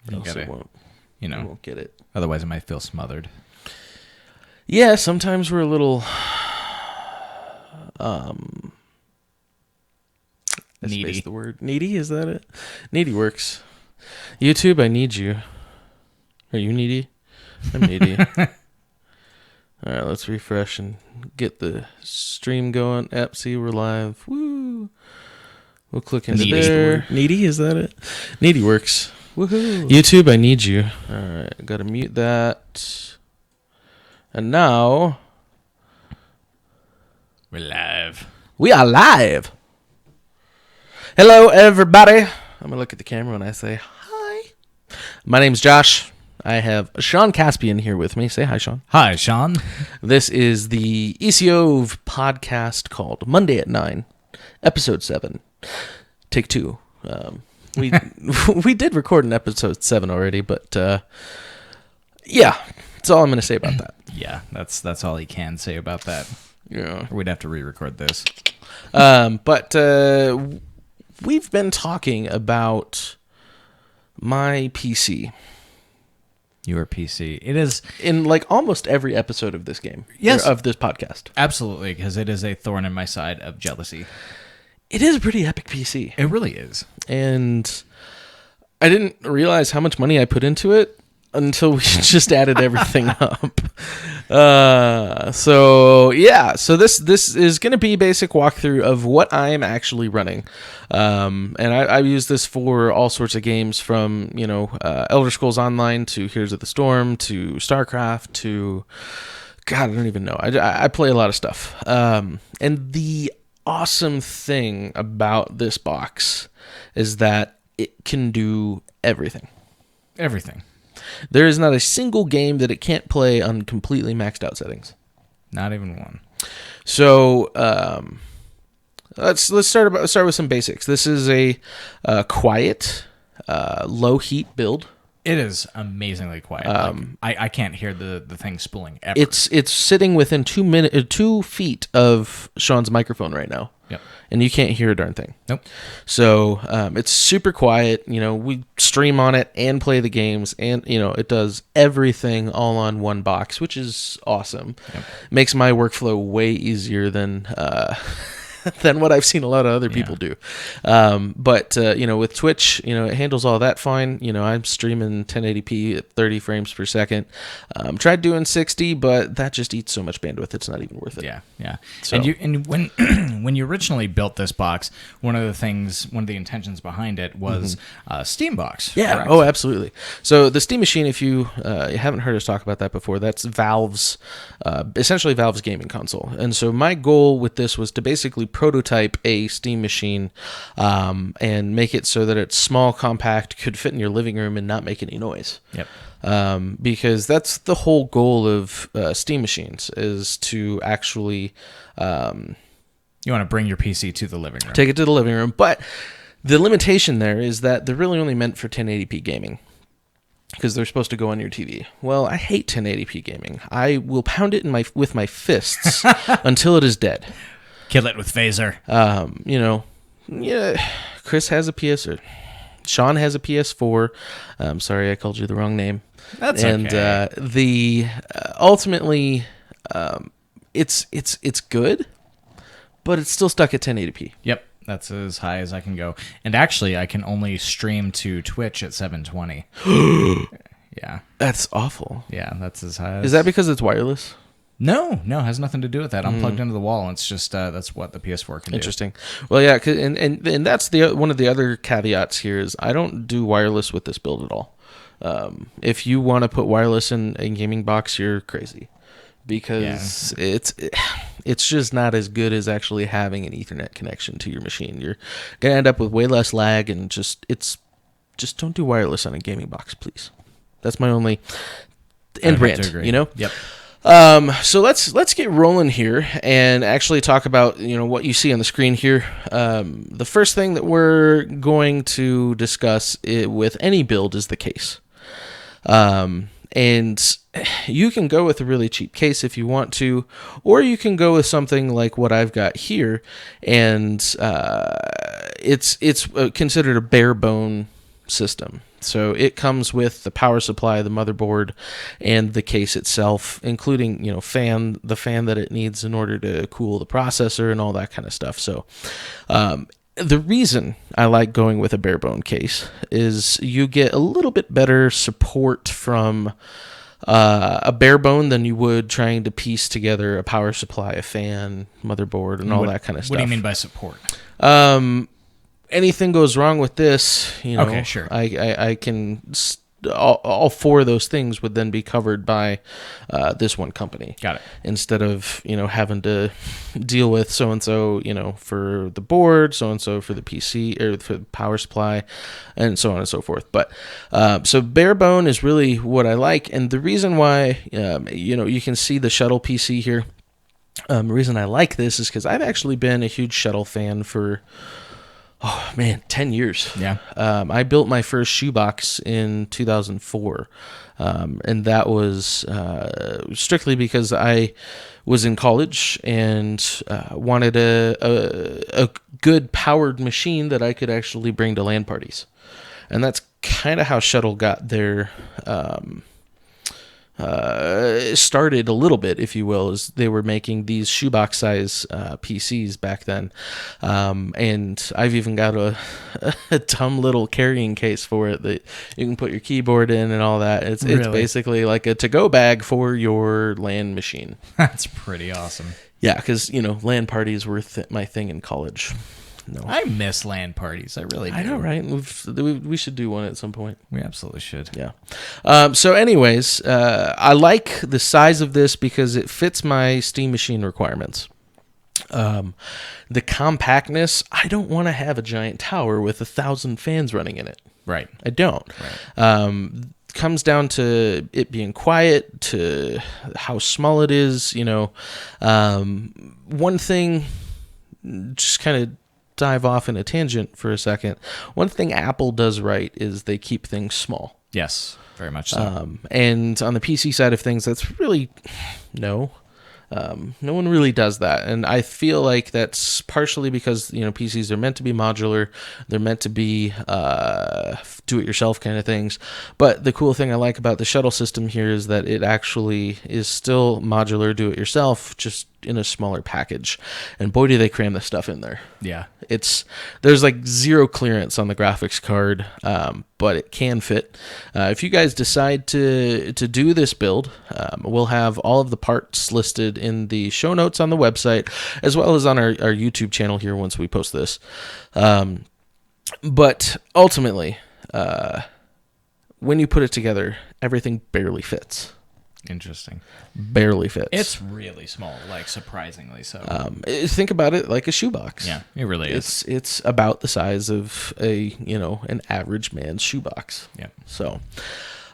You also won't. You won't get it. Otherwise, it might feel smothered. Yeah, sometimes we're a little needy. The word needy, is that it? Needy works. YouTube, I need you. Are you needy? I'm needy. All right, let's refresh and get the stream going. See, we're live. Woo! We'll click into there. Needy, is that it? Needy works. Woohoo! YouTube, I need you. All right, got to mute that. And now we're live. We are live. Hello, everybody. I'm going to look at the camera when I say hi. My name's Josh. I have Sean Caspian here with me. Say hi, Sean. Hi, Sean. This is the eciov podcast called Monday at 9, episode 7. Take 2. We did record an episode 7 already, but yeah, that's all I'm going to say about that. Yeah, that's all he can say about that. Yeah, we'd have to re-record this. But we've been talking about my PC. Your PC. It is in like almost every episode of this game. Yes, of this podcast. Absolutely, because it is a thorn in my side of jealousy. It is a pretty epic PC. It really is. And I didn't realize how much money I put into it until we just added everything up. So this is going to be a basic walkthrough of what I'm actually running. And I use this for all sorts of games from, Elder Scrolls Online to Heroes of the Storm to StarCraft to, God, I don't even know. I play a lot of stuff. And the awesome thing about this box is that it can do everything. Everything. There is not a single game that it can't play on completely maxed out settings. Not even one. So let's start with some basics. This is a quiet, low heat build. It is amazingly quiet. I can't hear the thing spooling ever. It's sitting within 2 feet of Sean's microphone right now. Yep. And you can't hear a darn thing. Nope. So it's super quiet. We stream on it and play the games, and it does everything all on one box, which is awesome. Yep. Makes my workflow way easier than what I've seen a lot of other people do. But with Twitch, it handles all that fine. I'm streaming 1080p at 30 frames per second. Tried doing 60, but that just eats so much bandwidth. It's not even worth it. Yeah. So. And when when you originally built this box, one of the intentions behind it was Steam box. Yeah. Correct? Oh, absolutely. So the Steam Machine, if you haven't heard us talk about that before, that's essentially Valve's gaming console. And so my goal with this was to basically prototype a Steam machine and make it so that it's small, compact, could fit in your living room and not make any noise. Yep. Because that's the whole goal of Steam machines, is to actually you want to bring your PC to the living room. Take it to the living room. But the limitation there is that they're really only meant for 1080p gaming, because they're supposed to go on your TV. Well, I hate 1080p gaming. I will pound it with my fists until it is dead. Kill it with phaser. Chris has a Sean has a PS4. I'm sorry, I called you the wrong name. That's okay. And ultimately, it's good, but it's still stuck at 1080p. Yep, that's as high as I can go. And actually, I can only stream to Twitch at 720. Yeah, that's awful. Yeah, that's as high as... Is that because it's wireless? No, it has nothing to do with that. I'm plugged into the wall, and it's just that's what the PS4 can do. Interesting. Well, yeah, and that's one of the other caveats here is I don't do wireless with this build at all. If you want to put wireless in a gaming box, you're crazy, because it's just not as good as actually having an Ethernet connection to your machine. You're gonna end up with way less lag, and just don't do wireless on a gaming box, please. That's my only end rant. Yep. So let's get rolling here and actually talk about what you see on the screen here. The first thing that we're going to discuss with any build is the case. And you can go with a really cheap case if you want to, or you can go with something like what I've got here, and it's considered a bare bone system. So it comes with the power supply, the motherboard, and the case itself, including, the fan that it needs in order to cool the processor and all that kind of stuff. So the reason I like going with a bare bone case is you get a little bit better support from a bare bone than you would trying to piece together a power supply, a fan, motherboard, and all that kind of stuff. What do you mean by support? Anything goes wrong with this, Okay, sure. I can all four of those things would then be covered by this one company. Got it. Instead of having to deal with so and so for the board, so and so for the PC or for the power supply, and so on and so forth. But so bare bone is really what I like, and the reason why you can see the shuttle PC here. The reason I like this is because I've actually been a huge shuttle fan for 10 years. Yeah. I built my first shoebox in 2004. And that was strictly because I was in college and wanted a good powered machine that I could actually bring to LAN parties. And that's kind of how Shuttle got their started a little bit, if you will, as they were making these shoebox size PCs back then. And I've even got a dumb little carrying case for it that you can put your keyboard in and all that. It's basically like a to-go bag for your LAN machine. That's pretty awesome. Yeah, because, LAN parties were my thing in college. No. I miss LAN parties. I really do. I know, right? We should do one at some point. We absolutely should. Yeah. So anyways, I like the size of this because it fits my Steam machine requirements. The compactness, I don't want to have a giant tower with 1,000 fans running in it. Right. I don't. Right. Comes down to it being quiet, to how small it is. One thing, just kind of dive off in a tangent for a second. One thing Apple does right is they keep things small. Yes, very much so. And on the PC side of things, that's really no one really does that. And I feel like that's partially because, PCs are meant to be modular. They're meant to be do-it-yourself kind of things. But the cool thing I like about the shuttle system here is that it actually is still modular do-it-yourself, just in a smaller package. And boy, do they cram this stuff in there. Yeah. There's like zero clearance on the graphics card, but it can fit. If you guys decide to do this build, we'll have all of the parts listed in the show notes on the website, as well as on our YouTube channel here once we post this. But ultimately, when you put it together, everything barely fits. Interesting. Barely fits. It's really small, like surprisingly so. Think about it like a shoebox. Yeah, it really is. It's about the size of an average man's shoebox. Yeah. So,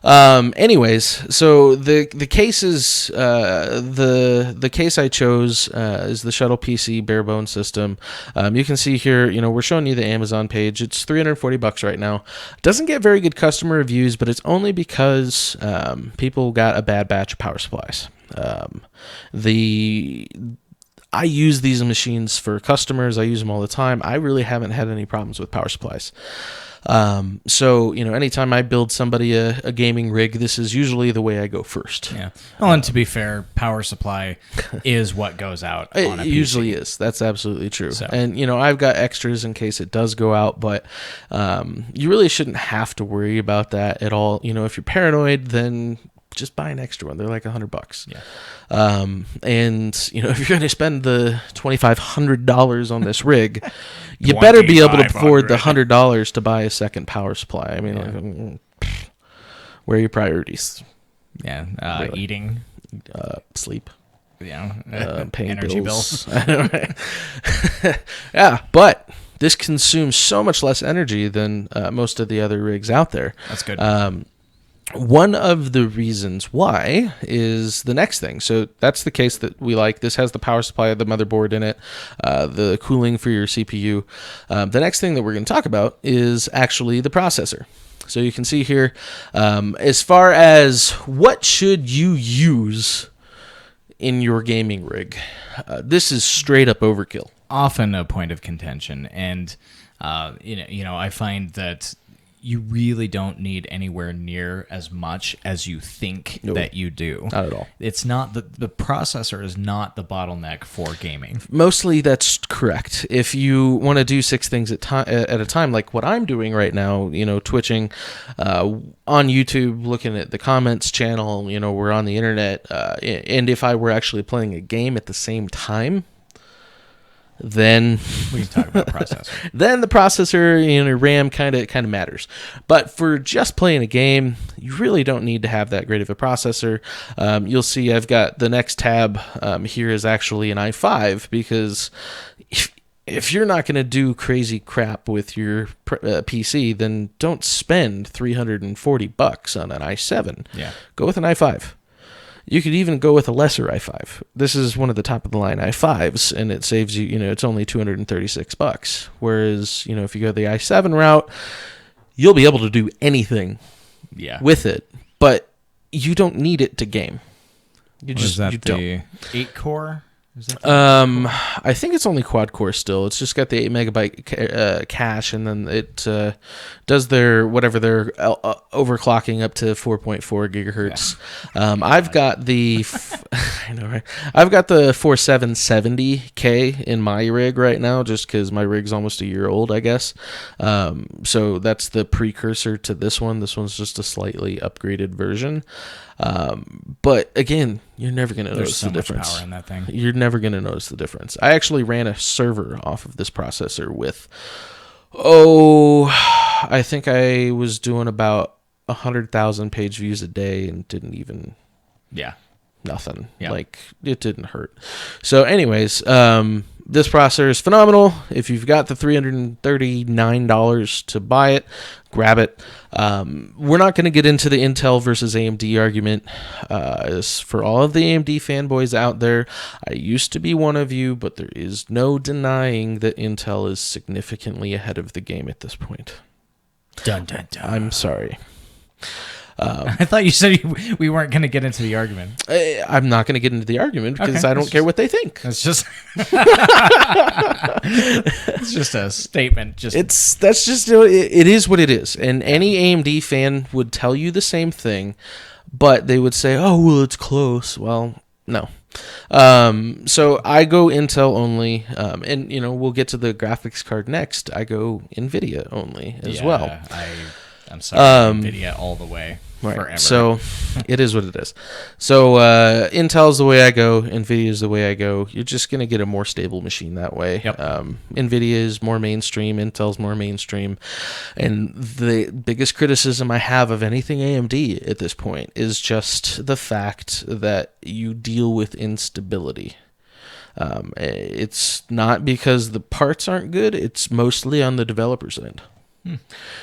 anyways, so the cases, the case I chose is the Shuttle PC barebone system. You can see here, we're showing you the Amazon page. It's $340 right now. Doesn't get very good customer reviews, but it's only because people got a bad batch of power supplies. I use these machines for customers. I use them all the time. I really haven't had any problems with power supplies. So, anytime I build somebody a gaming rig, this is usually the way I go first. Yeah. Well, and to be fair, power supply is what goes out on a PC. It usually is. That's absolutely true. So. And, I've got extras in case it does go out, but you really shouldn't have to worry about that at all. If you're paranoid, then just buy an extra one. They're like $100. Yeah. And if you're going to spend the $2,500 on this rig, you better be able to afford the $100 to buy a second power supply. I mean, where are your priorities? Yeah. Really. Eating, sleep. Yeah. Paying energy bills. Yeah, but this consumes so much less energy than most of the other rigs out there. That's good. One of the reasons why is the next thing. So that's the case that we like. This has the power supply of the motherboard in it, the cooling for your CPU. The next thing that we're going to talk about is actually the processor. So you can see here, as far as what should you use in your gaming rig, this is straight up overkill. Often a point of contention, and I find that you really don't need anywhere near as much as you think that you do. Not at all. It's not the processor is not the bottleneck for gaming. Mostly that's correct. If you want to do 6 things at a time, like what I'm doing right now, twitching on YouTube, looking at the comments channel, we're on the internet, and if I were actually playing a game at the same time, then we can talk about processor. Then the processor, RAM kind of matters. But for just playing a game, you really don't need to have that great of a processor. You'll see I've got the next tab here is actually an i5, because if you're not going to do crazy crap with your PC, then don't spend $340 on an i7. Yeah. Go with an i5. You could even go with a lesser i5. This is one of the top of the line i5s, and it saves you, it's only $236. Whereas, if you go the i7 route, you'll be able to do anything with it, but you don't need it to game. You the 8 core? Is that I think it's only quad core still. It's just got the 8 megabyte cache, and then it does their overclocking up to 4.4 gigahertz. Yeah. I've got the I know, right? I've got the 4770K in my rig right now, just because my rig's almost a year old, I guess. So that's the precursor to this one. This one's just a slightly upgraded version. But again, you're never going to notice the difference. There's so much power in that thing. You're never going to notice the difference. I actually ran a server off of this processor with, I think I was doing about 100,000 page views a day and didn't even, nothing. Yeah. Like, it didn't hurt. So anyways, this processor is phenomenal. If you've got the $339 to buy it, grab it. We're not going to get into the Intel versus AMD argument. As for all of the AMD fanboys out there, I used to be one of you, but there is no denying that Intel is significantly ahead of the game at this point. Dun, dun, dun. I'm sorry. I thought you said we weren't going to get into the argument. I'm not going to get into the argument because I don't care what they think. It's just it's just a statement. It is what it is, and any AMD fan would tell you the same thing, but they would say, "Oh, well, it's close." Well, no. So I go Intel only, and we'll get to the graphics card next. I go NVIDIA only as well. I'm sorry, NVIDIA all the way, forever. So it is what it is. So Intel's the way I go. NVIDIA is the way I go. You're just going to get a more stable machine that way. Yep. NVIDIA is more mainstream. Intel's more mainstream. And the biggest criticism I have of anything AMD at this point is just the fact that you deal with instability. It's not because the parts aren't good. It's mostly on the developer's end.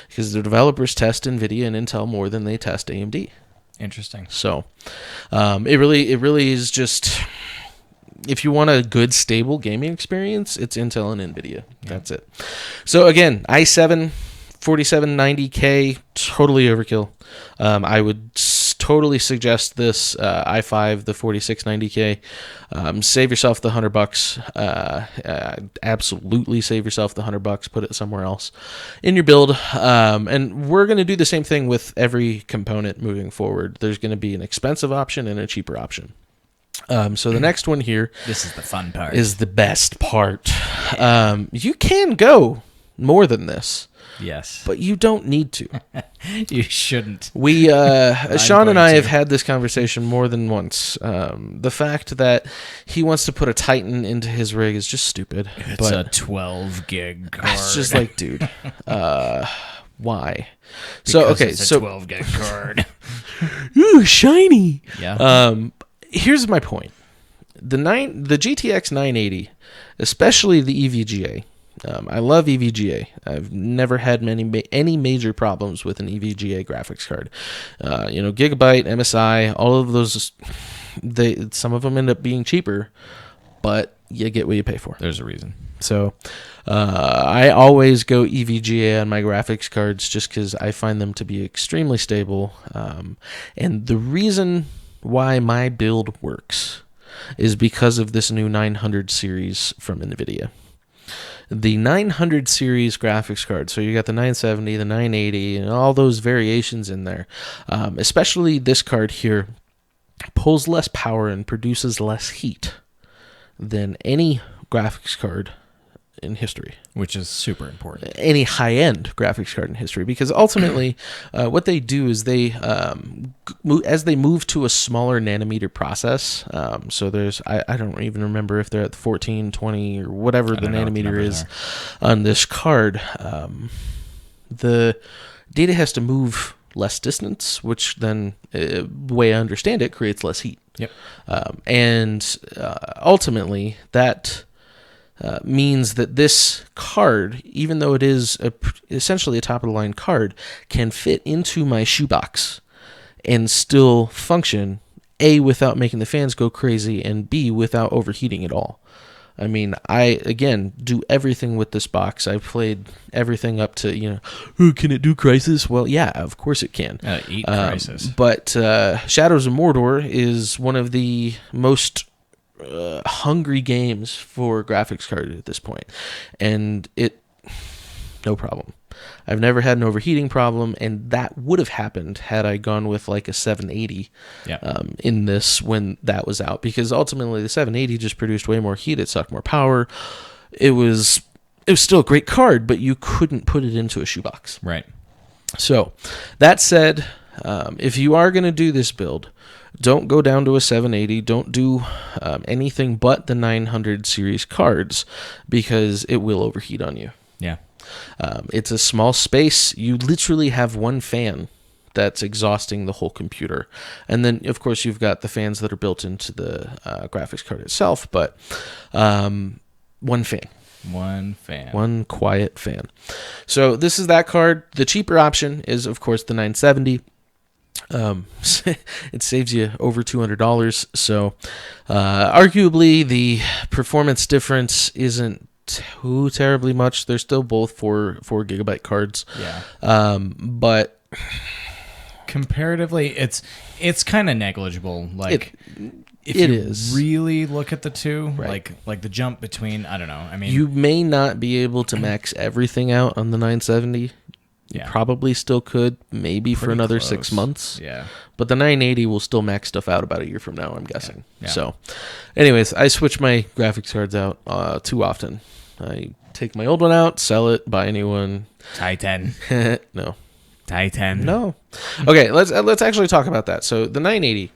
Because the developers test NVIDIA and Intel more than they test AMD. Interesting. So it really is just, if you want a good, stable gaming experience, it's Intel and NVIDIA. Yeah. That's it. So again, i7 4790K, totally overkill. I would totally suggest this i5, the 4690K. Save yourself the $100. Absolutely save yourself the $100. Put it somewhere else in your build. And we're going to do the same thing with every component moving forward. There's going to be an expensive option and a cheaper option. So the next one here, this is the fun part, is the best part. You can go more than this. Yes. But you don't need to. You shouldn't. We, Sean and I have had this conversation more than once. The fact that he wants to put a Titan into his rig is just stupid. It's a 12 gig card. It's just like, dude, why? Because it's a 12 gig card. Ooh, shiny. Yeah. Here's my point. The GTX 980, especially the EVGA. I love EVGA. I've never had any major problems with an EVGA graphics card. Gigabyte, MSI, all of those, some of them end up being cheaper, but you get what you pay for. There's a reason. So I always go EVGA on my graphics cards just because I find them to be extremely stable. And the reason why my build works is because of this new 900 series from NVIDIA. The 900 series graphics card, so you got the 970, the 980, and all those variations in there. Especially this card here pulls less power and produces less heat than any graphics card in history. Which is super important. Any high-end graphics card in history, because ultimately what they do is they as they move to a smaller nanometer process, so there's I don't even remember if they're at 14, 20 or whatever the nanometer is on this card, the data has to move less distance, which then the way I understand it creates less heat. Yep. And ultimately that means that this card, even though it is essentially a top-of-the-line card, can fit into my shoebox and still function, A, without making the fans go crazy, and B, without overheating at all. I mean, I, again, do everything with this box. I've played everything up to, can it do Crisis? Well, yeah, of course it can. Eat Crisis. But Shadows of Mordor is one of the most hungry games for graphics card at this point, and no problem. I've never had an overheating problem, and that would have happened had I gone with like a 780 in this when that was out, because ultimately the 780 just produced way more heat. It sucked more power. It was still a great card, but you couldn't put it into a shoebox. Right. So that said, if you are going to do this build, don't go down to a 780. Don't do anything but the 900 series cards, because it will overheat on you. Yeah. It's a small space. You literally have one fan that's exhausting the whole computer. And then, of course, you've got the fans that are built into the graphics card itself, but one fan. One quiet fan. So this is that card. The cheaper option is, of course, the 970. It saves you over $200. So arguably the performance difference isn't too terribly much. They're still both 4 gigabyte cards. Yeah. But comparatively, it's kind of negligible. Like if you really look at the two, right, like the jump between, I don't know. I mean, you may not be able to max everything out on the 970. You probably still could, maybe for another close. 6 months. Yeah. But the 980 will still max stuff out about a year from now, I'm guessing. Yeah. So, anyways, I switch my graphics cards out too often. I take my old one out, sell it, buy a new one. Titan. No. Titan. No. Okay, let's actually talk about that. So the 980,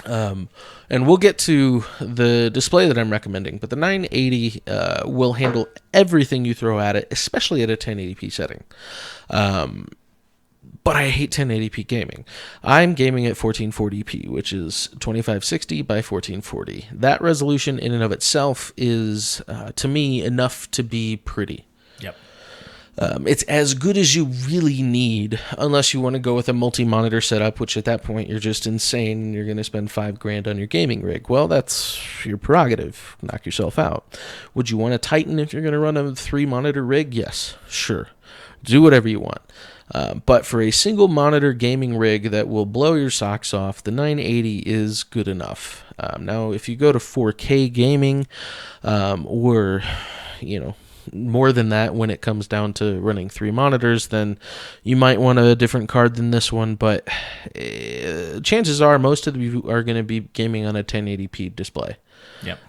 and we'll get to the display that I'm recommending, but the 980 will handle everything you throw at it, especially at a 1080p setting. But I hate 1080p gaming. I'm gaming at 1440p, which is 2560 by 1440. That resolution in and of itself is, to me, enough to be pretty. Yep. It's as good as you really need, unless you want to go with a multi-monitor setup, which at that point you're just insane and you're going to spend $5,000 on your gaming rig. Well, that's your prerogative. Knock yourself out. Would you want a Titan if you're going to run a 3-monitor rig? Yes, sure. Do whatever you want. But for a single monitor gaming rig that will blow your socks off, the 980 is good enough. Now, if you go to 4K gaming, or, more than that when it comes down to running 3 monitors, then you might want a different card than this one. But chances are most of you are going to be gaming on a 1080p display. Yep.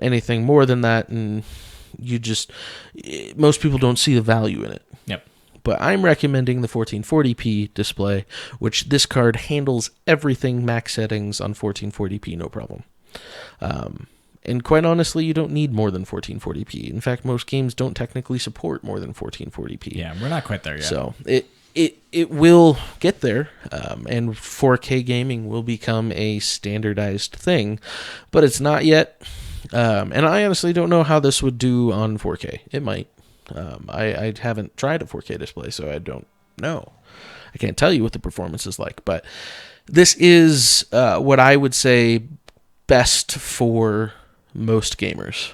Anything more than that, and most people don't see the value in it. Yep. But I'm recommending the 1440p display, which this card handles everything max settings on 1440p, no problem. And quite honestly, you don't need more than 1440p. In fact, most games don't technically support more than 1440p. Yeah, we're not quite there yet. So it will get there, and 4K gaming will become a standardized thing, but it's not yet. And I honestly don't know how this would do on 4K. It might. I haven't tried a 4K display, so I don't know. I can't tell you what the performance is like, but this is what I would say best for most gamers.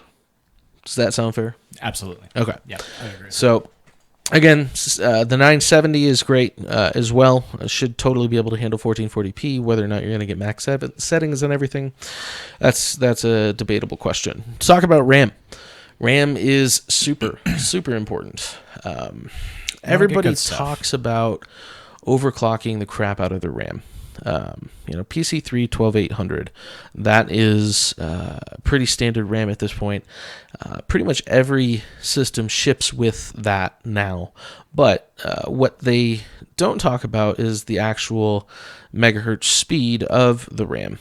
Does that sound fair? Absolutely. Okay. Yeah, I agree. So, again, the 970 is great as well. It should totally be able to handle 1440p. Whether or not you're going to get max settings and everything, that's a debatable question. Let's talk about RAM. RAM is super, super important. Everybody talks about overclocking the crap out of their RAM. PC3 12800, that is pretty standard RAM at this point. Pretty much every system ships with that now. But what they don't talk about is the actual megahertz speed of the RAM.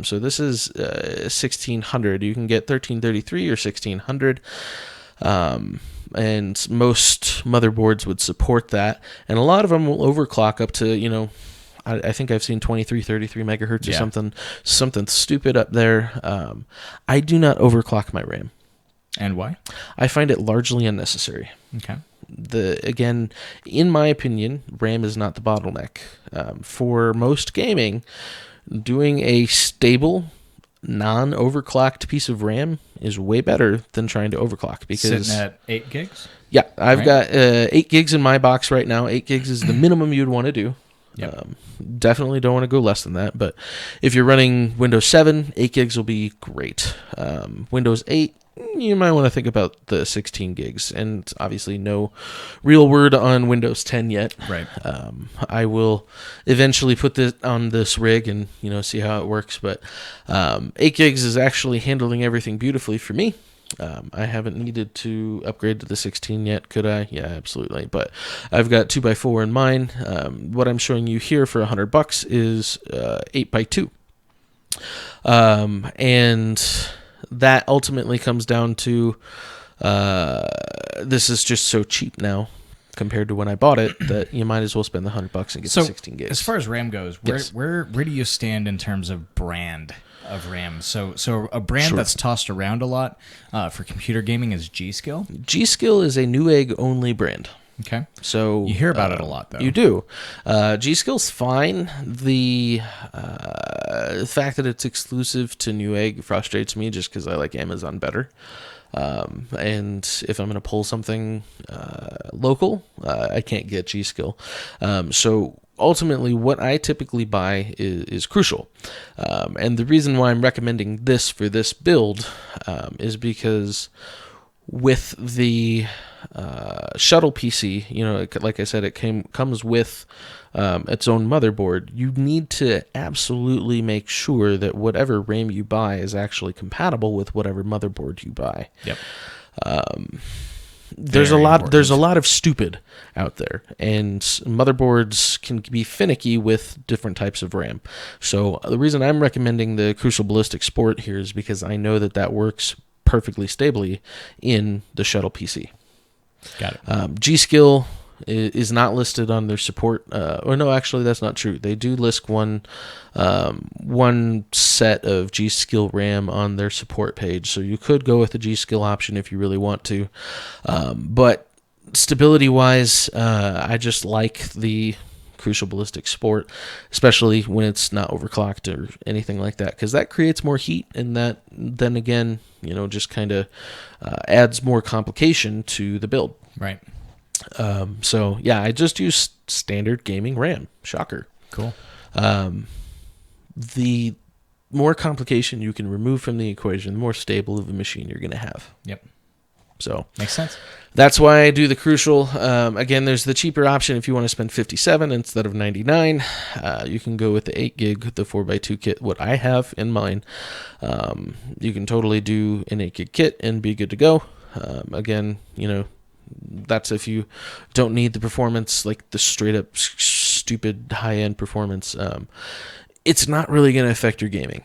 So this is 1600. You can get 1333 or 1600. And most motherboards would support that. And a lot of them will overclock up to, I think I've seen 2333 megahertz or something stupid up there. I do not overclock my RAM. And why? I find it largely unnecessary. Okay. Again, in my opinion, RAM is not the bottleneck. For most gaming, doing a stable, non-overclocked piece of RAM is way better than trying to overclock. Because sitting at 8 gigs? Yeah, I've got 8 gigs in my box right now. 8 gigs is the minimum you'd want to do. Yep. Definitely don't want to go less than that. But if you're running Windows 7, 8 gigs will be great. Windows 8, you might want to think about the 16 gigs. And obviously no real word on Windows 10 yet. Right. I will eventually put this on this rig and see how it works. But 8 gigs is actually handling everything beautifully for me. I haven't needed to upgrade to the 16 yet. Could I? Yeah, absolutely. But I've got 2x4 in mine. What I'm showing you here for $100 is 8x2. And that ultimately comes down to this is just so cheap now compared to when I bought it that you might as well spend the $100 and get the 16 gigs. As far as RAM goes, where do you stand in terms of brand of RAM? So a brand that's tossed around a lot for computer gaming is G-Skill. G-Skill is a Newegg only brand. Okay. So you hear about it a lot, though. You do. G-Skill's fine. The fact that it's exclusive to Newegg frustrates me just because I like Amazon better. And if I'm going to pull something local, I can't get G-Skill. So ultimately, what I typically buy is Crucial. And the reason why I'm recommending this for this build is because with the shuttle PC, like I said, it comes with its own motherboard. You need to absolutely make sure that whatever RAM you buy is actually compatible with whatever motherboard you buy. Yep. There's a lot of stupid out there, and motherboards can be finicky with different types of RAM. So the reason I'm recommending the Crucial Ballistic Sport here is because I know that works perfectly stably in the shuttle PC. Got it. G-Skill is not listed on their support. Or no, actually, that's not true. They do list one set of G-Skill RAM on their support page, so you could go with the G-Skill option if you really want to. But stability-wise, I just like the Crucial Ballistic Sport, especially when it's not overclocked or anything like that, because that creates more heat, and that then again, just kind of adds more complication to the build. Right. So yeah, I just use standard gaming RAM. Shocker. Cool. The more complication you can remove from the equation, the more stable of a machine you're going to have. Yep. So makes sense. That's why I do the Crucial. Again, there's the cheaper option if you want to spend $57 instead of $99. You can go with the 8 gig, the 4x2 kit, what I have in mine. You can totally do an 8 gig kit and be good to go. Again, that's if you don't need the performance, like the straight up stupid high end performance. It's not really going to affect your gaming.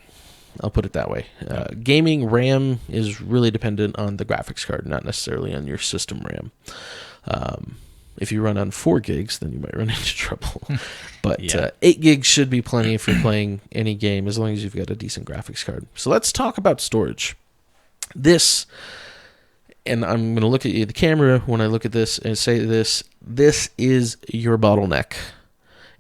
I'll put it that way. Gaming RAM is really dependent on the graphics card, not necessarily on your system RAM. If you run on 4 gigs, then you might run into trouble. But 8 gigs should be plenty for playing any game as long as you've got a decent graphics card. So let's talk about storage. This, and I'm going to look at the camera when I look at this and say this is your bottleneck.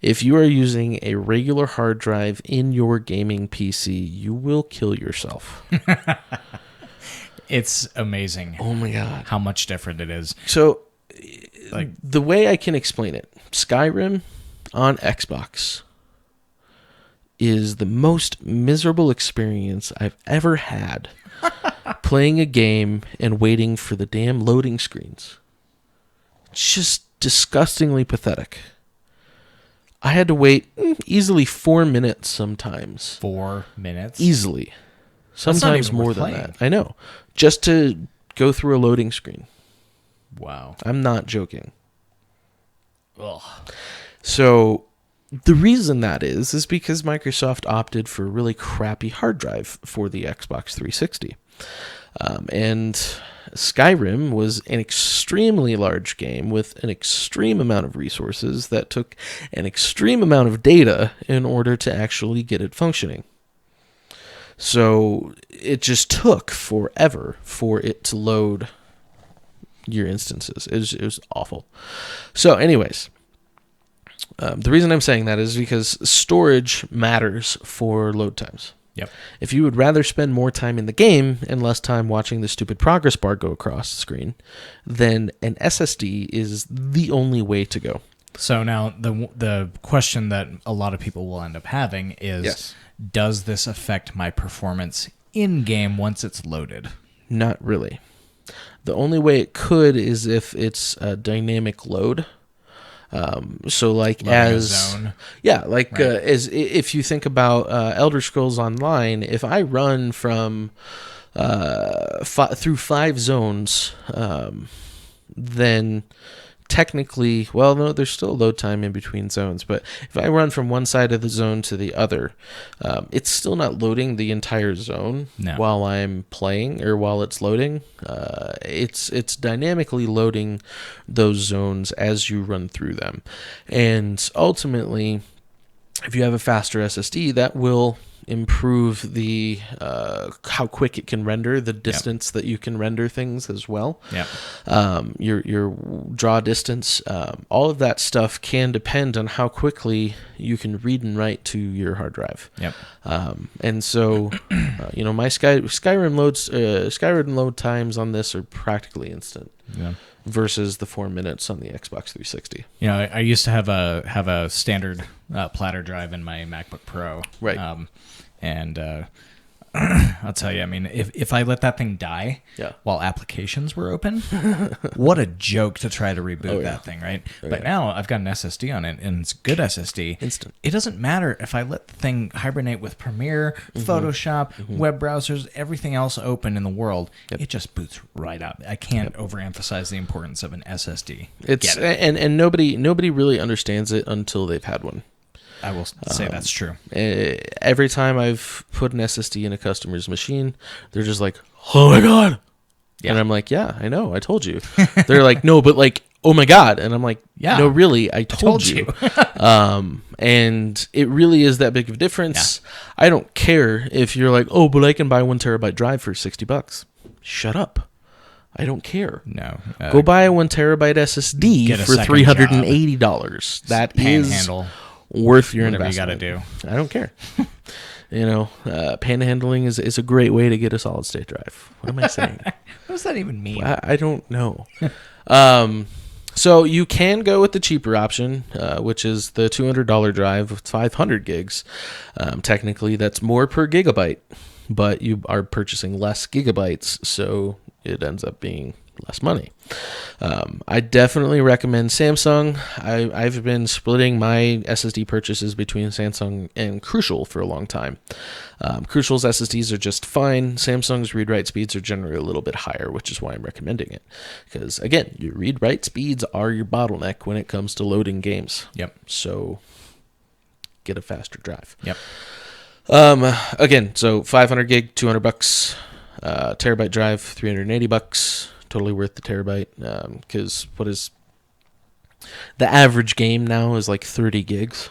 If you are using a regular hard drive in your gaming PC, you will kill yourself. It's amazing. Oh my God. How much different it is. So, the way I can explain it, Skyrim on Xbox is the most miserable experience I've ever had playing a game and waiting for the damn loading screens. Just disgustingly pathetic. I had to wait easily 4 minutes sometimes. 4 minutes? Easily. Sometimes more than that. I know. Just to go through a loading screen. Wow. I'm not joking. Ugh. So the reason that is because Microsoft opted for a really crappy hard drive for the Xbox 360. And Skyrim was an extremely large game with an extreme amount of resources that took an extreme amount of data in order to actually get it functioning. So it just took forever for it to load your instances. It was awful. So anyways, the reason I'm saying that is because storage matters for load times. Yep. If you would rather spend more time in the game and less time watching the stupid progress bar go across the screen, then an SSD is the only way to go. So now the question that a lot of people will end up having is, yes, does this affect my performance in-game once it's loaded? Not really. The only way it could is if it's a dynamic load. So like loading as a zone. Yeah, like right. As if you think about Elder Scrolls Online, if I run from through 5 zones, then technically, well, no, there's still load time in between zones, but if I run from one side of the zone to the other, it's still not loading the entire zone while I'm playing or while it's loading. It's dynamically loading those zones as you run through them. And ultimately, if you have a faster SSD, that will improve the how quick it can render, the distance that you can render things as well. Your draw distance, all of that stuff can depend on how quickly you can read and write to your hard drive. And so my Skyrim load times on this are practically instant. Versus the 4 minutes on the Xbox 360. I used to have a standard platter drive in my MacBook Pro. Right. And I'll tell you, I mean, if I let that thing die while applications were open, what a joke to try to reboot that thing, right? But now I've got an SSD on it, and it's a good SSD. Instant. It doesn't matter if I let the thing hibernate with Premiere, Photoshop, web browsers, everything else open in the world. It just boots right up. I can't overemphasize the importance of an SSD. And nobody really understands it until they've had one. I will say that's true. Every time I've put an SSD in a customer's machine, they're just like, "Oh my god!" And I'm like, "Yeah, I know, I told you." They're like, "No, but like, oh my god!" And I'm like, "Yeah, no, really, I told you." And it really is that big of a difference. I don't care if you're like, "Oh, but I can buy 1 terabyte drive for $60." Shut up. I don't care. No. Go buy a 1 terabyte SSD for $380. That is worth your investment. Whatever you got to do. I don't care. Panhandling is a great way to get a solid state drive. What am I saying? What does that even mean? I don't know. So you can go with the cheaper option, which is the $200 drive with 500 gigs. Technically, that's more per gigabyte, but you are purchasing less gigabytes, so it ends up being less money. I definitely recommend Samsung. I've been splitting my SSD purchases between Samsung and Crucial for a long time. Crucial's SSDs are just fine. Samsung's read-write speeds are generally a little bit higher, which is why I'm recommending it. Because, again, your read-write speeds are your bottleneck when it comes to loading games. So get a faster drive. Again, so 500 gig, $200. Terabyte drive, $380. Totally worth the terabyte, because what is the average game now is like 30 gigs.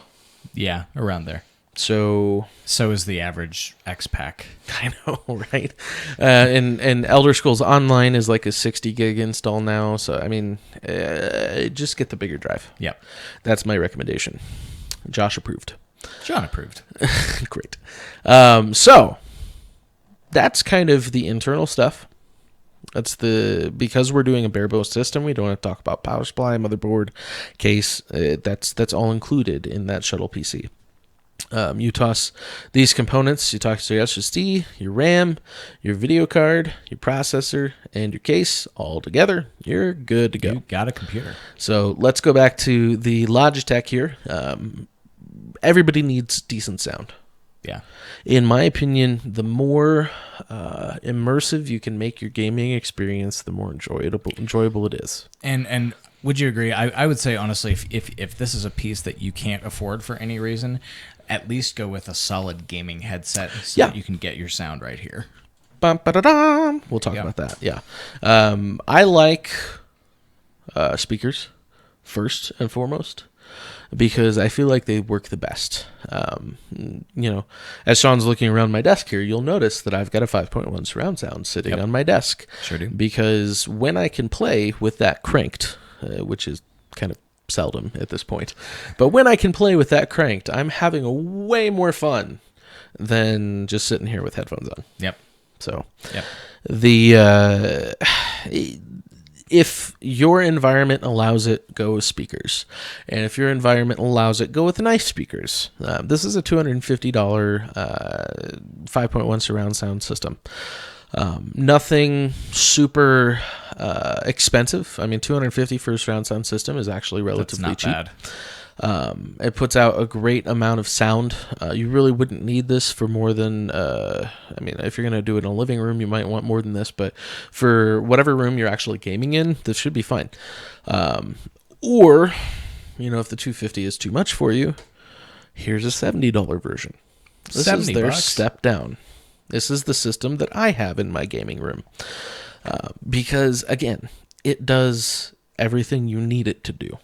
Yeah, around there. So is the average X pack. I know, right? And Elder Scrolls Online is like a 60 gig install now. So I mean, just get the bigger drive. That's my recommendation. Josh approved. John approved. Great. So that's kind of the internal stuff. Because we're doing a bare bones system, we don't have to talk about power supply, motherboard, case. That's all included in that shuttle PC. You toss these components, you toss your SSD, your RAM, your video card, your processor, and your case all together. You're good to go. You got a computer. So let's go back to the Logitech here. Everybody needs decent sound. Yeah. In my opinion, the more immersive you can make your gaming experience, the more enjoyable it is. And would you agree? I would say, honestly, if this is a piece that you can't afford for any reason, at least go with a solid gaming headset so that you can get your sound right here. We'll talk about that. Yeah. I like speakers first and foremost, because I feel like they work the best. As Sean's looking around my desk here, you'll notice that I've got a 5.1 surround sound sitting on my desk. Sure do. Because when I can play with that cranked, which is kind of seldom at this point, but when I can play with that cranked, I'm having a way more fun than just sitting here with headphones on. Yep. So if your environment allows it, go with speakers. And if your environment allows it, go with nice speakers. This is a $250 5.1 surround sound system. Nothing super expensive. I mean, $250 for a surround sound system is actually relatively cheap. That's not bad. It puts out a great amount of sound. You really wouldn't need this for more than, if you're going to do it in a living room, you might want more than this, but for whatever room you're actually gaming in, this should be fine. Or, if the $250 is too much for you, here's a $70 version. This is their step down. This is the system that I have in my gaming room. Because, again, it does everything you need it to do.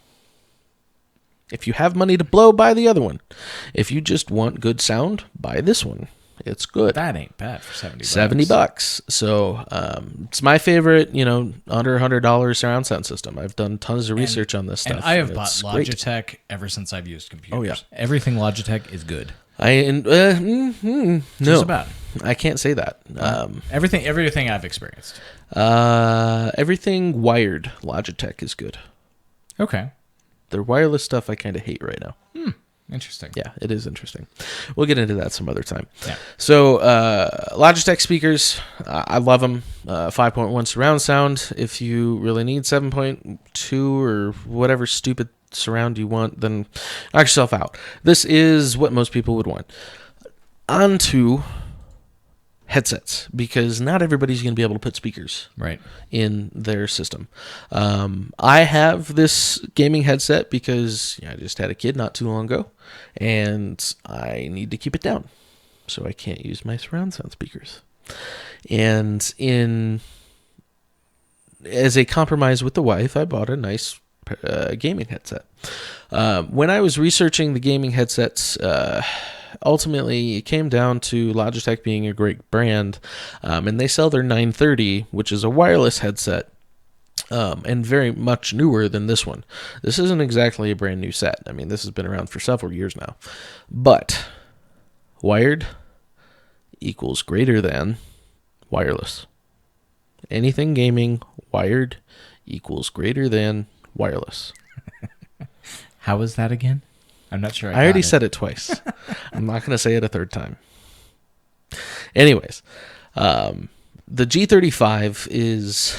If you have money to blow, buy the other one. If you just want good sound, buy this one. It's good. That ain't bad for $70. $70. So it's my favorite, under $100 surround sound system. I've done tons of research on this stuff. And I have bought Logitech ever since I've used computers. Oh, yeah. Everything Logitech is good. No. Just about. I can't say that. Everything I've experienced. Everything wired Logitech is good. Okay. Their wireless stuff I kind of hate right now. Interesting. Yeah, it is interesting. We'll get into that some other time. Yeah. So Logitech speakers, I love them. 5.1 surround sound. If you really need 7.2 or whatever stupid surround you want, then knock yourself out. This is what most people would want. On to headsets, because not everybody's going to be able to put speakers in their system. I have this gaming headset because I just had a kid not too long ago, and I need to keep it down, so I can't use my surround sound speakers. And as a compromise with the wife, I bought a nice gaming headset. When I was researching the gaming headsets, ultimately, it came down to Logitech being a great brand, and they sell their 930, which is a wireless headset, and very much newer than this one. This isn't exactly a brand new set. I mean, this has been around for several years now. But wired equals greater than wireless. Anything gaming, wired equals greater than wireless. How is that again? I'm not sure. I already said it twice. I'm not going to say it a third time. Anyways, the G35 is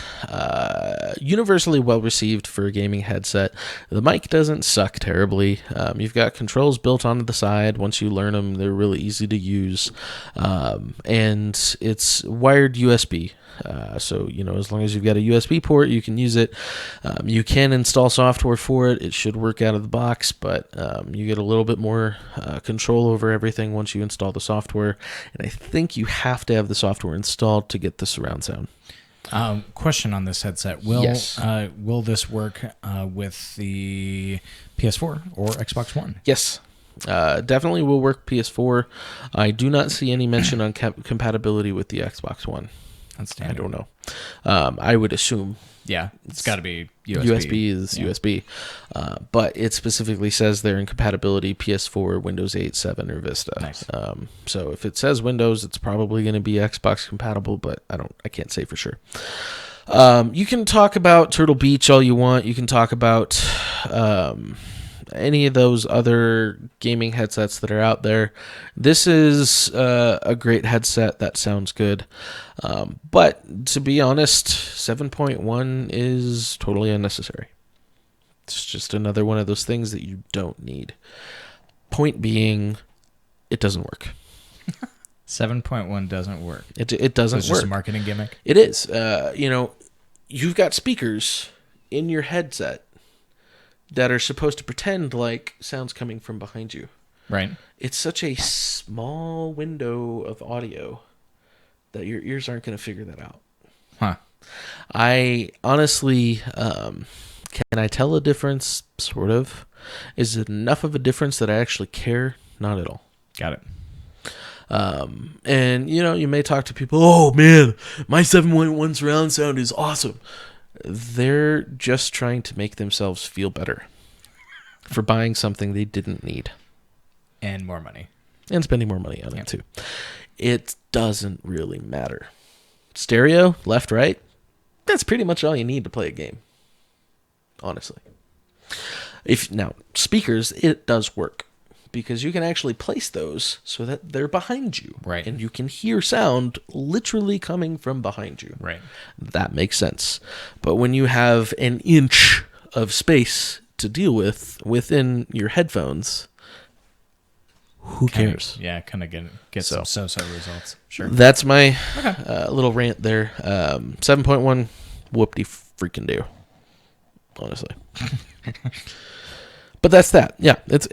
universally well received for a gaming headset. The mic doesn't suck terribly. You've got controls built onto the side. Once you learn them, they're really easy to use. And it's wired USB. So, as long as you've got a USB port, you can use it. You can install software for it. It should work out of the box, but you get a little bit more control over everything once you install the software. And I think you have to have the software installed to get the surround sound. Question on this headset. Will this work with the PS4 or Xbox One? Yes. Definitely will work PS4. I do not see any mention on compatibility with the Xbox One. I don't know. I would assume. Yeah, it's got to be USB. USB is USB. But it specifically says they're in compatibility PS4, Windows 8, 7, or Vista. Nice. So if it says Windows, it's probably going to be Xbox compatible, but I can't say for sure. You can talk about Turtle Beach all you want. You can talk about any of those other gaming headsets that are out there, this is a great headset that sounds good. But to be honest, 7.1 is totally unnecessary. It's just another one of those things that you don't need. Point being, it doesn't work. 7.1 doesn't work. It doesn't work. It's just a marketing gimmick? It is. You've got speakers in your headset that are supposed to pretend like sound's coming from behind you. Right. It's such a small window of audio that your ears aren't going to figure that out. Huh. I honestly, can I tell a difference? Sort of. Is it enough of a difference that I actually care? Not at all. Got it. And you may talk to people, oh man, my 7.1 surround sound is awesome. They're just trying to make themselves feel better for buying something they didn't need. And more money. And spending more money on it too. It doesn't really matter. Stereo, left, right, that's pretty much all you need to play a game. Honestly. Now, speakers, it does work. Because you can actually place those so that they're behind you. Right. And you can hear sound literally coming from behind you. Right. That makes sense. But when you have an inch of space to deal with within your headphones, who cares? Kind of get some so-so results. Sure. That's my little rant there. 7.1, whoop-de freaking do. Honestly. But that's that. Yeah, it's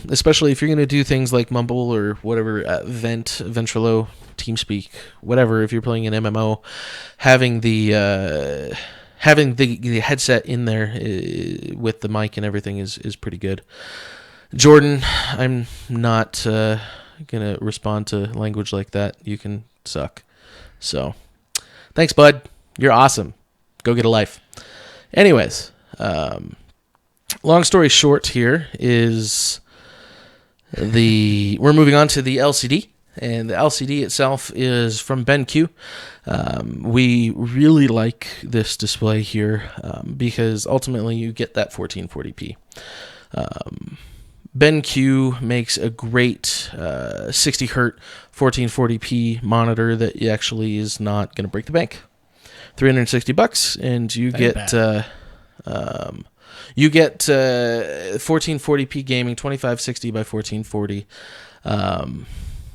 especially if you're going to do things like Mumble or whatever, Ventrilo, TeamSpeak, whatever. If you're playing an MMO, having the headset in there with the mic and everything is pretty good. Jordan, I'm not going to respond to language like that. You can suck. So, thanks, bud. You're awesome. Go get a life. Anyways, long story short here is we're moving on to the LCD, and the LCD itself is from BenQ. We really like this display here because ultimately you get that 1440p. BenQ makes a great 60 hertz 1440p monitor that actually is not going to break the bank. $360, and you get 1440p gaming, 2560 by 1440,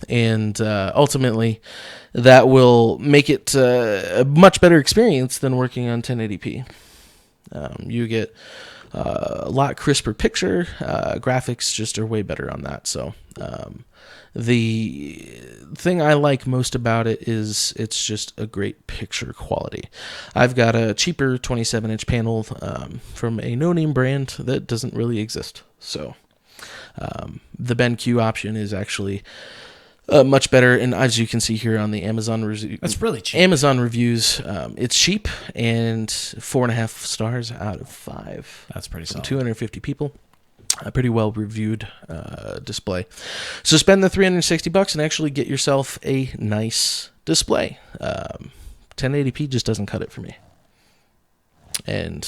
and ultimately that will make it a much better experience than working on 1080p. You get a lot crisper picture. Graphics just are way better on that. So the thing I like most about it is it's just a great picture quality. I've got a cheaper 27-inch panel from a no-name brand that doesn't really exist. So the BenQ option is actually much better, and as you can see here on the Amazon review, that's really cheap. Amazon reviews, it's cheap and 4.5 stars out of 5. That's pretty solid. 250 people. A pretty well reviewed display. So spend the $360 and actually get yourself a nice display. 1080p just doesn't cut it for me. And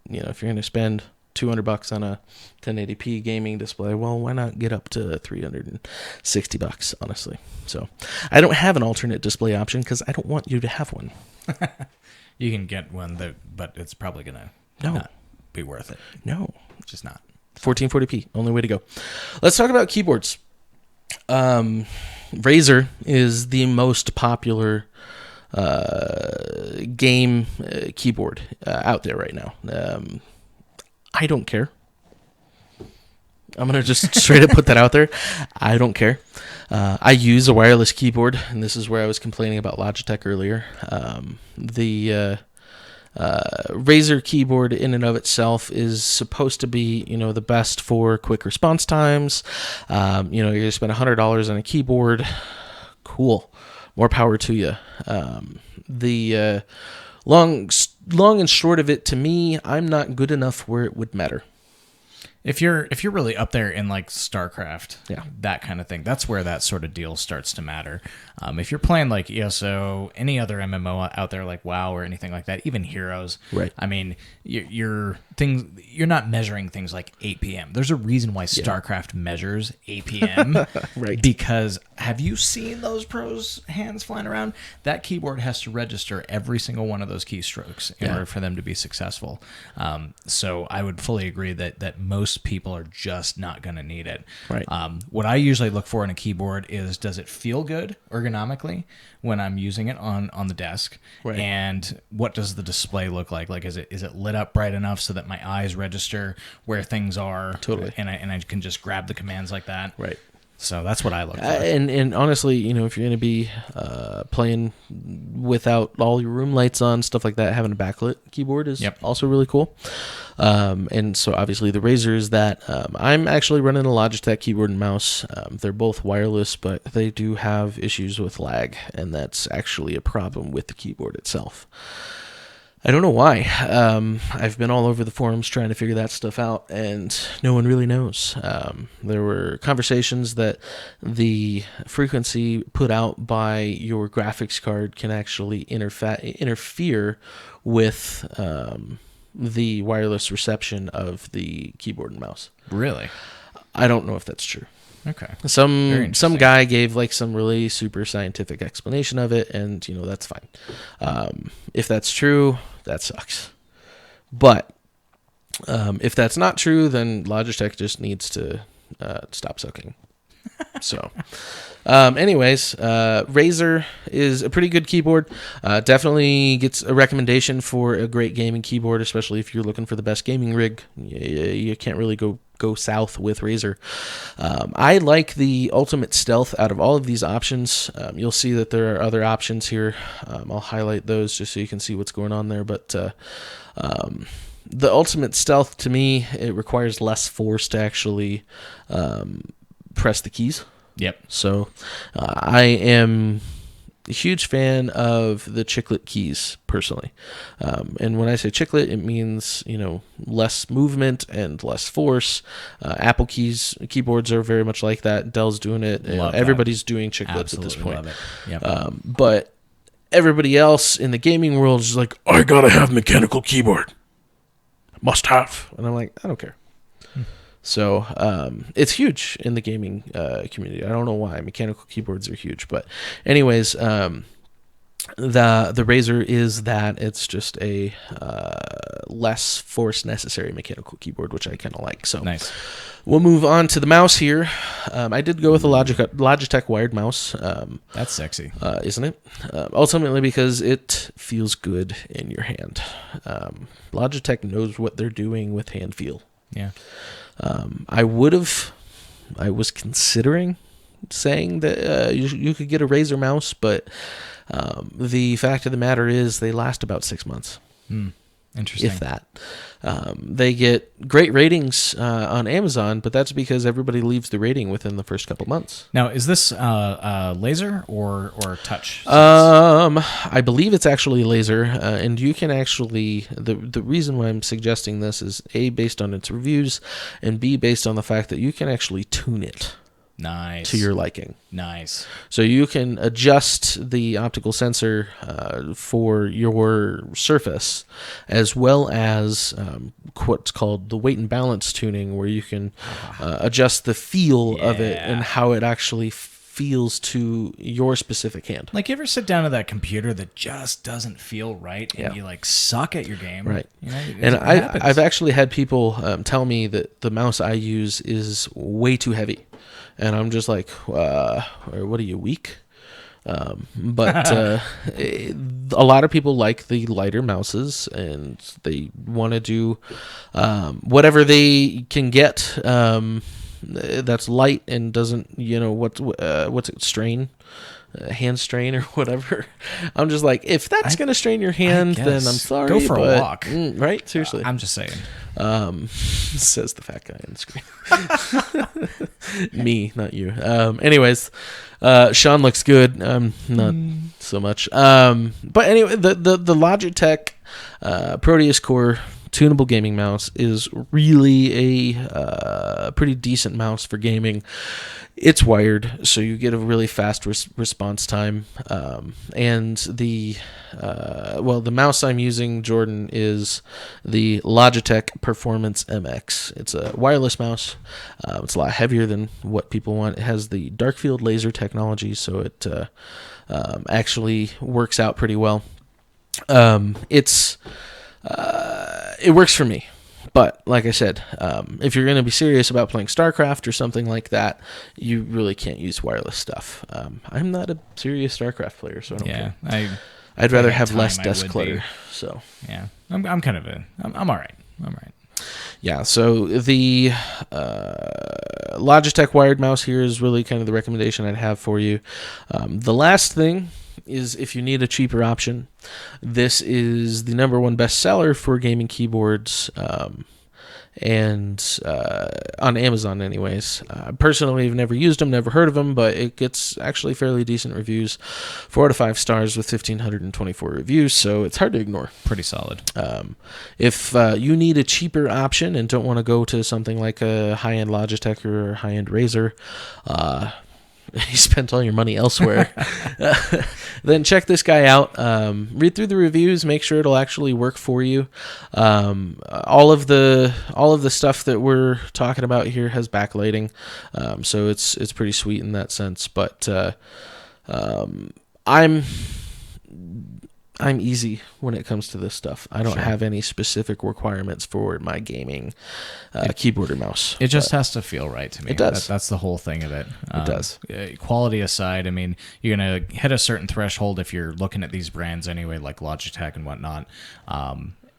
if you're going to spend $200 on a 1080p gaming display, well, why not get up to $360, honestly? So I don't have an alternate display option because I don't want you to have one. You can get one, but it's probably going to not be worth it. No. Just not. 1440p, only way to go. Let's talk about keyboards. Razer is the most popular game keyboard out there right now. I don't care. I'm going to just straight up put that out there. I don't care. I use a wireless keyboard, and this is where I was complaining about Logitech earlier. The Razer keyboard in and of itself is supposed to be, the best for quick response times. You're going to spend $100 on a keyboard. Cool. More power to you. The long and short of it, to me, I'm not good enough where it would matter. If you're really up there in like StarCraft, Yeah. that kind of thing, that's where that sort of deal starts to matter. If you're playing like ESO, any other MMO out there like WoW or anything like that, even Heroes, Right. I mean, you're not measuring things like 8 p.m. There's a reason why StarCraft measures 8 p.m. Right. Because have you seen those pros' hands flying around? That keyboard has to register every single one of those keystrokes in order for them to be successful. So I would fully agree that most people are just not going to need it. Right. What I usually look for in a keyboard is, does it feel good ergonomically when I'm using it on the desk? Right. And what does the display look like? Like, is it lit up bright enough so that my eyes register where things are? Totally. And I can just grab the commands like that. Right. So that's what I look for. And honestly, you know, if you're going to be playing without all your room lights on, stuff like that, having a backlit keyboard is also really cool. And so obviously the Razer is that. I'm actually running a Logitech keyboard and mouse. They're both wireless, but they do have issues with lag, and that's actually a problem with the keyboard itself. I don't know why. I've been all over the forums trying to figure that stuff out, and no one really knows. There were conversations that the frequency put out by your graphics card can actually interfere with the wireless reception of the keyboard and mouse. Really? I don't know if that's true. Okay. Some guy gave like some really super scientific explanation of it, and you know, that's fine. If that's true, that sucks. But if that's not true, then Logitech just needs to stop sucking. So anyways, Razer is a pretty good keyboard. Definitely gets a recommendation for a great gaming keyboard, especially if you're looking for the best gaming rig. You can't really go south with Razer. I like the Ultimate Stealth out of all of these options. You'll see that there are other options here. I'll highlight those just so you can see what's going on there. But the Ultimate Stealth, to me, it requires less force to actually press the keys. Yep. So I am a huge fan of the chiclet keys personally. And when I say chiclet, it means, you know, less movement and less force. Apple keyboards are very much like that. Dell's doing it. Everybody's doing chiclets at this point. Love it. Yep. But everybody else in the gaming world is like, I gotta have mechanical keyboard. Must have. And I'm like, I don't care. So it's huge in the gaming community. I don't know why. Mechanical keyboards are huge. But anyways, the Razer is that. It's just a less force necessary mechanical keyboard, which I kind of like. So nice. We'll move on to the mouse here. I did go with a Logitech wired mouse. That's sexy. Isn't it? Ultimately because it feels good in your hand. Logitech knows what they're doing with hand feel. Yeah. I was considering saying that you could get a Razer mouse, but the fact of the matter is they last about 6 months. Interesting. If that. They get great ratings on Amazon, but that's because everybody leaves the rating within the first couple months. Now, is this laser or touch? I believe it's actually laser, and you can actually, the reason why I'm suggesting this is A, based on its reviews, and B, based on the fact that you can actually tune it. Nice. To your liking. Nice. So you can adjust the optical sensor for your surface, as well as what's called the weight and balance tuning, where you can adjust the feel of it and how it actually feels to your specific hand. Like, you ever sit down to that computer that just doesn't feel right, and you like suck at your game? Right. You know, and I've actually had people tell me that the mouse I use is way too heavy. And I'm just like, what are you, weak? But a lot of people like the lighter mouses, and they want to do whatever they can get that's light and doesn't, you know, what's it, strain? Hand strain or whatever. I'm just like, if that's going to strain your hand, then I'm sorry. Go for a walk. Right? Seriously. I'm just saying. Says the fat guy on the screen. Me, not you. Anyways, Sean looks good. Not so much. But anyway, the Logitech Proteus Core tunable gaming mouse is really a pretty decent mouse for gaming. It's wired, so you get a really fast response time. And the mouse I'm using, Jordan, is the Logitech Performance MX. It's a wireless mouse. It's a lot heavier than what people want. It has the dark field laser technology, so it actually works out pretty well. It works for me. But like I said, if you're going to be serious about playing StarCraft or something like that, you really can't use wireless stuff. I'm not a serious StarCraft player, so I don't care. I'd rather have less desk clutter. So yeah, I'm all right. I'm all right. Yeah, so the Logitech wired mouse here is really kind of the recommendation I'd have for you. The last thing is, if you need a cheaper option, this is the #1 bestseller for gaming keyboards, and on Amazon anyways. Personally, I've never used them, never heard of them, but it gets actually fairly decent reviews, 4 out of 5 stars with 1,524 reviews, so it's hard to ignore. Pretty solid. If you need a cheaper option and don't want to go to something like a high-end Logitech or a high-end Razer, you spent all your money elsewhere, then check this guy out. Read through the reviews, make sure it'll actually work for you. All of the stuff that we're talking about here has backlighting, so it's pretty sweet in that sense. But I'm easy when it comes to this stuff. I don't have any specific requirements for my gaming keyboard or mouse. It just has to feel right to me. It does. That's the whole thing of it. It does. Quality aside, I mean, you're going to hit a certain threshold if you're looking at these brands anyway, like Logitech and whatnot.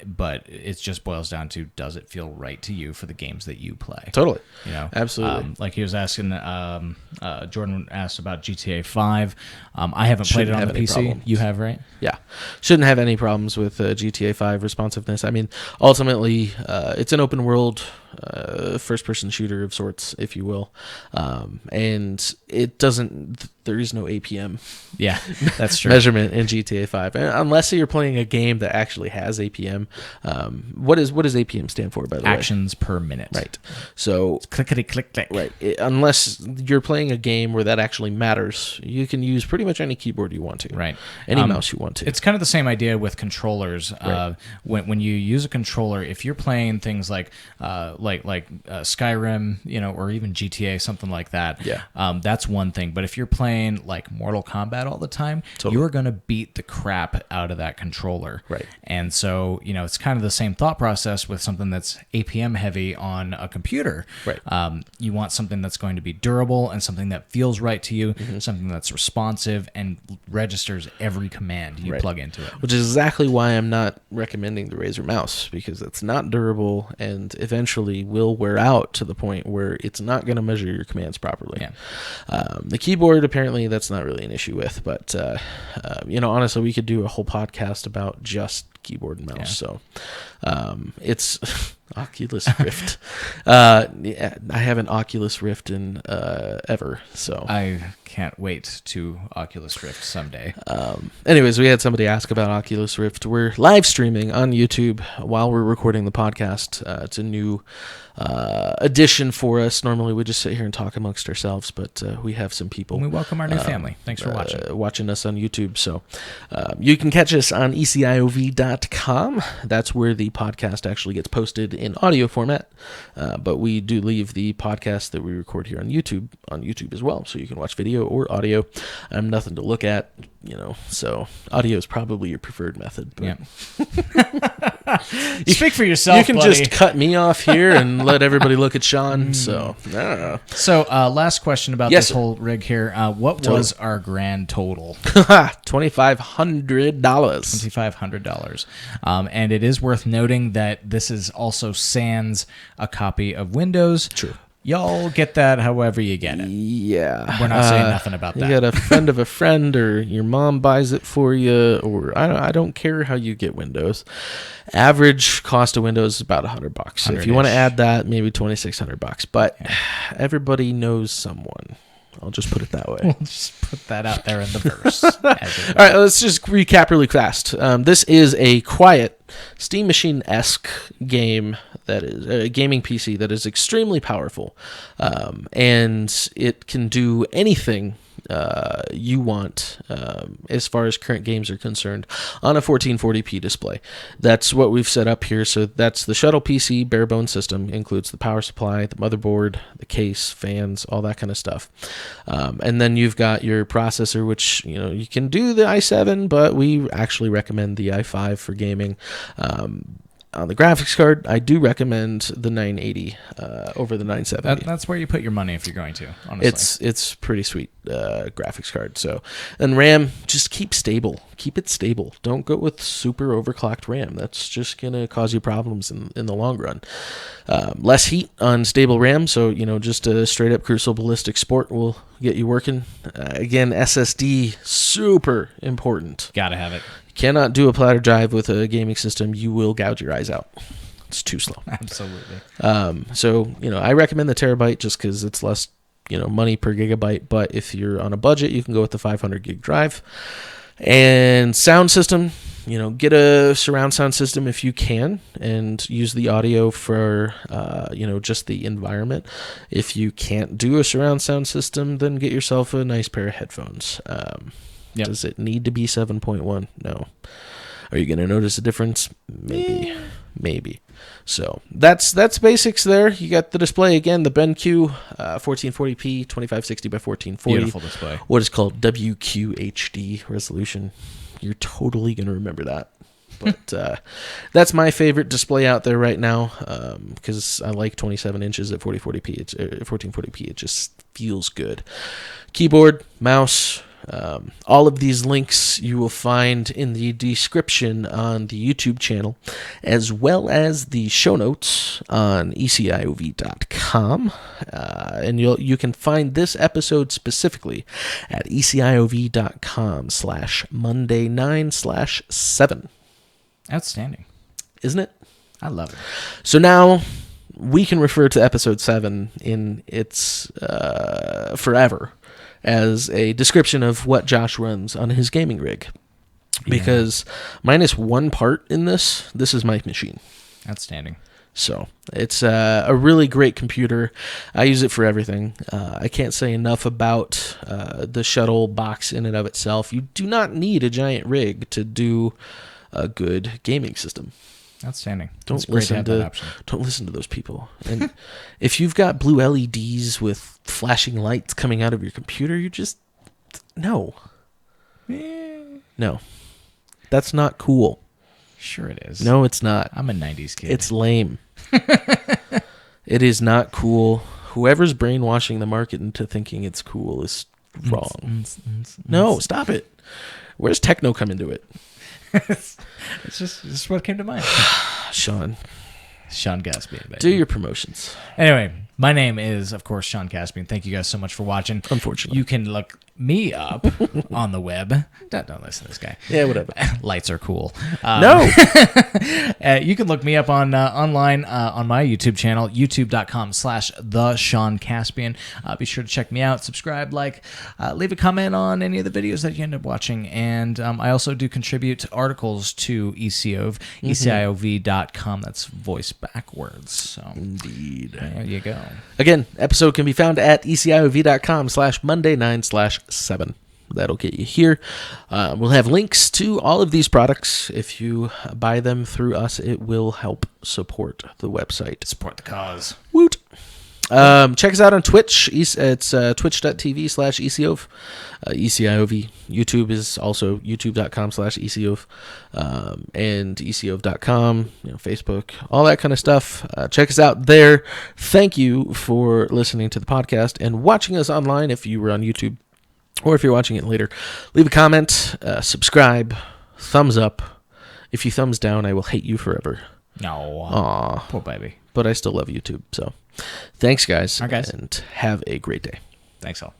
But it just boils down to, does it feel right to you for the games that you play? Totally. You know, absolutely. Like he was asking, Jordan asked about GTA 5. I haven't played it on the PC. Problems. You have, right? Yeah. Shouldn't have any problems with GTA 5 responsiveness. I mean, ultimately, it's an open world first-person shooter of sorts, if you will. And it doesn't... There is no APM. Yeah, that's true. Measurement in GTA 5, and unless you're playing a game that actually has APM. What does APM stand for, by the way? Actions per minute. Right. So it's clickety click click. Right. Unless you're playing a game where that actually matters, you can use pretty much any keyboard you want to. Right. Any mouse you want to. It's kind of the same idea with controllers. Right. When you use a controller, if you're playing things like Skyrim, or even GTA, something like that. Yeah. That's one thing. But if you're playing like Mortal Kombat all the time, you are going to beat the crap out of that controller. Right. And so, it's kind of the same thought process with something that's APM heavy on a computer. Right. You want something that's going to be durable and something that feels right to you, something that's responsive and registers every command you plug into it. Which is exactly why I'm not recommending the Razer mouse, because it's not durable and eventually will wear out to the point where it's not going to measure your commands properly. Yeah. The keyboard, apparently, that's not really an issue with, but honestly, we could do a whole podcast about just keyboard and mouse. Yeah. So it's Oculus Rift. I haven't Oculus Rift in ever, so I can't wait to Oculus Rift someday. Anyways, we had somebody ask about Oculus Rift. We're live streaming on YouTube while we're recording the podcast. It's a new addition for us. Normally we just sit here and talk amongst ourselves, but we have some people. We welcome our new family. Thanks for watching us on YouTube. So you can catch us on eciov.com. That's where the podcast actually gets posted in audio format, but we do leave the podcast that we record here on YouTube as well, so you can watch video or audio. I'm nothing to look at, so audio is probably your preferred method. But yeah. You speak for yourself. You can buddy. Just cut me off here and let everybody look at Sean. So I don't know. So last question about this whole rig here. What was our grand total? $2,500. $2,500. And it is worth noting that this is also sans a copy of Windows. True. Y'all get that however you get it. Yeah. We're not saying nothing about that. You got a friend of a friend, or your mom buys it for you, or I don't care how you get Windows. Average cost of Windows is about $100. So if you want to add that, maybe $2,600. But everybody knows someone. I'll just put it that way. We'll just put that out there in the verse. All right, let's just recap really fast. This is a quiet Steam Machine-esque game that is a gaming PC that is extremely powerful, and it can do anything you want as far as current games are concerned on a 1440p display. That's what we've set up here. So that's the Shuttle PC bare bones system. Includes the power supply, the motherboard, the case, fans, all that kind of stuff. And then you've got your processor, which you can do the i7, but we actually recommend the i5 for gaming. On the graphics card, I do recommend the 980 over the 970. That's where you put your money if you're going to, honestly. It's pretty sweet graphics card. So, and RAM, just keep stable. Keep it stable. Don't go with super overclocked RAM. That's just going to cause you problems in the long run. Less heat on stable RAM, so just a straight up Crucible Ballistic Sport will get you working. Again, SSD, super important. Gotta have it. Cannot do a platter drive with a gaming system. You will gouge your eyes out. It's too slow. Absolutely. So, I recommend the terabyte just because it's less, money per gigabyte. But if you're on a budget, you can go with the 500 gig drive. And sound system, get a surround sound system if you can and use the audio for, just the environment. If you can't do a surround sound system, then get yourself a nice pair of headphones. Yep. Does it need to be 7.1? No. Are you going to notice a difference? Maybe. So that's basics there. You got the display again, the BenQ 1440p 2560 by 1440. Beautiful display. What is called WQHD resolution. You're totally going to remember that. But that's my favorite display out there right now because I like 27 inches at 1440p. It just feels good. Keyboard, mouse. All of these links you will find in the description on the YouTube channel, as well as the show notes on eciov.com. And you can find this episode specifically at eciov.com/Monday9/7. Outstanding. Isn't it? I love it. So now we can refer to episode 7 in its forever as a description of what Josh runs on his gaming rig. Because minus one part in this is my machine. Outstanding. So it's a really great computer. I use it for everything. I can't say enough about the Shuttle box in and of itself. You do not need a giant rig to do a good gaming system. Outstanding. Don't listen to those people. And if you've got blue LEDs with flashing lights coming out of your computer, you just no. That's not cool. Sure it is. No, it's not. I'm a 90s kid. It's lame. It is not cool. Whoever's brainwashing the market into thinking it's cool is wrong. No, stop it. Where's techno come into it? It's just what came to mind. Sean Caspian, baby. Do your promotions. Anyway, my name is, of course, Sean Caspian. Thank you guys so much for watching. Unfortunately. You can look me up on the web. Don't listen to this guy. Yeah, whatever. Lights are cool. No. You can look me up on online on my YouTube channel, youtube.com/the Sean Caspian. Be sure to check me out, subscribe, leave a comment on any of the videos that you end up watching. And I also do contribute articles to eciov, eciov.com. That's voice backwards. So indeed. There you go. Again, episode can be found at eciov.com/Monday9/7. That'll get you here. We'll have links to all of these products. If you buy them through us, it will help support the website. Support the cause. Woot. Check us out on Twitch. It's twitch.tv/eciov. ECIOV. YouTube is also youtube.com/eciov. And eciov.com, Facebook, all that kind of stuff. Check us out there. Thank you for listening to the podcast and watching us online if you were on YouTube. Or if you're watching it later, leave a comment, subscribe, thumbs up. If you thumbs down, I will hate you forever. No. Aw. Poor baby. But I still love YouTube. So thanks, guys. All right, guys. And have a great day. Thanks all.